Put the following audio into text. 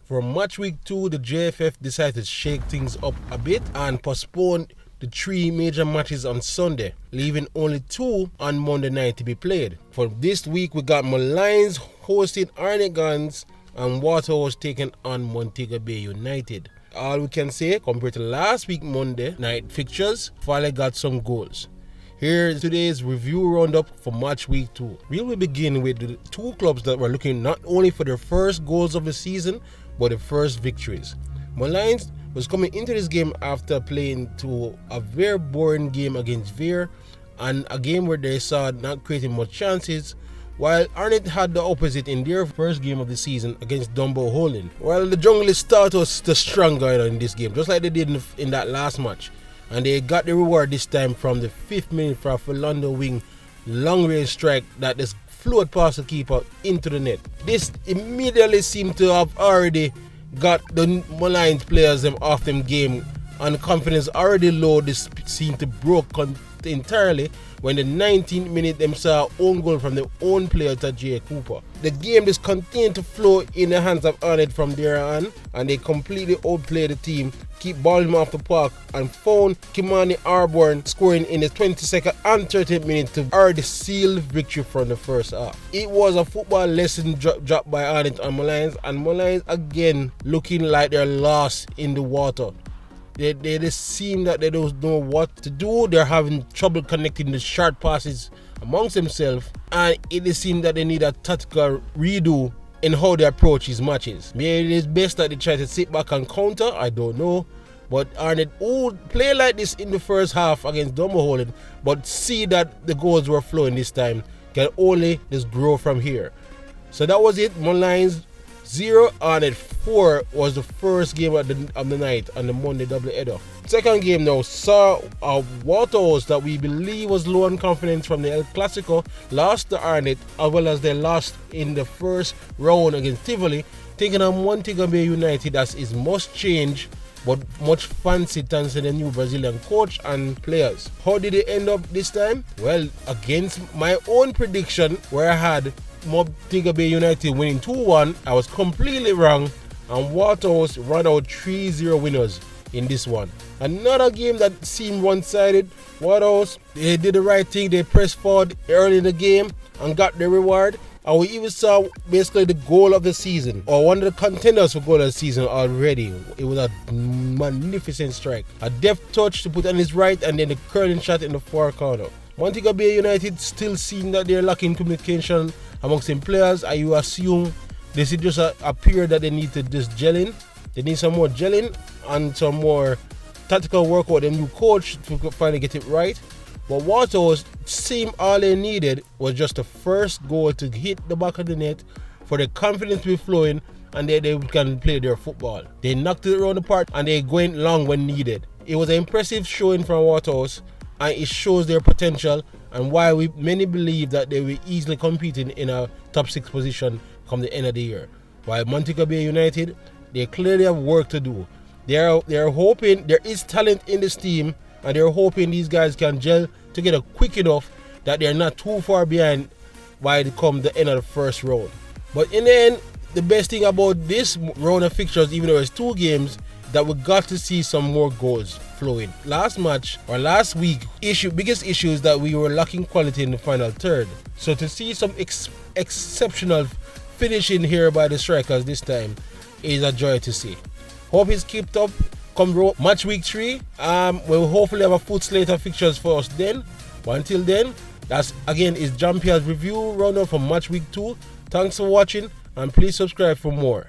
For match week 2, the JFF decided to shake things up a bit and postpone the 3 major matches on Sunday, leaving only 2 on Monday night to be played. For this week, we got Molynes hosting Arnett and Waterhouse taking on Montego Bay United. All we can say, compared to last week Monday night fixtures, finally got some goals. Here is today's review roundup for match week 2. We will begin with the 2 clubs that were looking not only for their first goals of the season, but the first victories. Molynes was coming into this game after playing to a very boring game against Veer, and a game where they saw not creating much chances, while Arnett had the opposite in their first game of the season against Molynes. Well, the Junglist started was the stronger in this game, just like they did in that last match, and they got the reward this time from the 5th minute for a Philando wing long range strike that just float past the keeper into the net. This immediately seemed to have already got the Molynes players them off them game, and confidence already low. This seemed to broke entirely when the 19th minute them saw own goal from their own player to J. Cooper. The game just continued to flow in the hands of Arnett from there on, and they completely outplayed the team, keep balling off the park, and found Kimani Arborn scoring in the 22nd and 30th minute to already seal victory from the first half. It was a football lesson dropped by Arnett and Molynes again looking like they're lost in the water. They just seem that they don't know what to do. They're having trouble connecting the short passes amongst themselves, and it just seems that they need a tactical redo in how they approach these matches. Maybe it is best that they try to sit back and counter, I don't know. But Arnett would play like this in the first half against Molynes, but see that the goals were flowing this time, can only just grow from here. So that was it. Molynes 0, Arnett 4 was the first game of the night on the Monday doubleheader. Second game now saw a Waterhouse that we believe was low on confidence from the El Clasico lost to Arnett, as well as they lost in the first round against Tivoli, taking on Montego Bay United that is much change but much fancy thanks to the new Brazilian coach and players. How did it end up this time? Well, against my own prediction where I had Montego Bay United winning 2-1, I was completely wrong, and Waterhouse ran out 3-0 winners in this one. Another game that seemed one-sided. Waterhouse, they did the right thing, they pressed forward early in the game and got the reward. And we even saw basically the goal of the season, or one of the contenders for goal of the season already. It was a magnificent strike. A deft touch to put on his right, and then the curling shot in the far corner. Montego Bay United still seeing that they're lacking communication amongst them players, and you assume this is just a period that they need to just gel in. They need some more gelling and some more tactical work with the new coach to finally get it right. But Waterhouse seemed all they needed was just the first goal to hit the back of the net for the confidence to be flowing, and they can play their football. They knocked it around the park and they went long when needed. It was an impressive showing from Waterhouse, and it shows their potential and why many believe that they will easily compete in a top 6 position come the end of the year. While Montego Bay United, they clearly have work to do. They're hoping there is talent in this team, and they're hoping these guys can gel together quick enough that they're not too far behind by the come the end of the first round. But in the end, the best thing about this round of fixtures, even though it's 2 games, that we got to see some more goals flowing. Last week, biggest issue is that we were lacking quality in the final third. So to see some exceptional finishing here by the strikers this time is a joy to see. Hope it's kept up. Come match week 3, we'll hopefully have a full slate of fixtures for us then. But until then, that's again is Jean-Pierre's review roundup from match week 2. Thanks for watching, and please subscribe for more.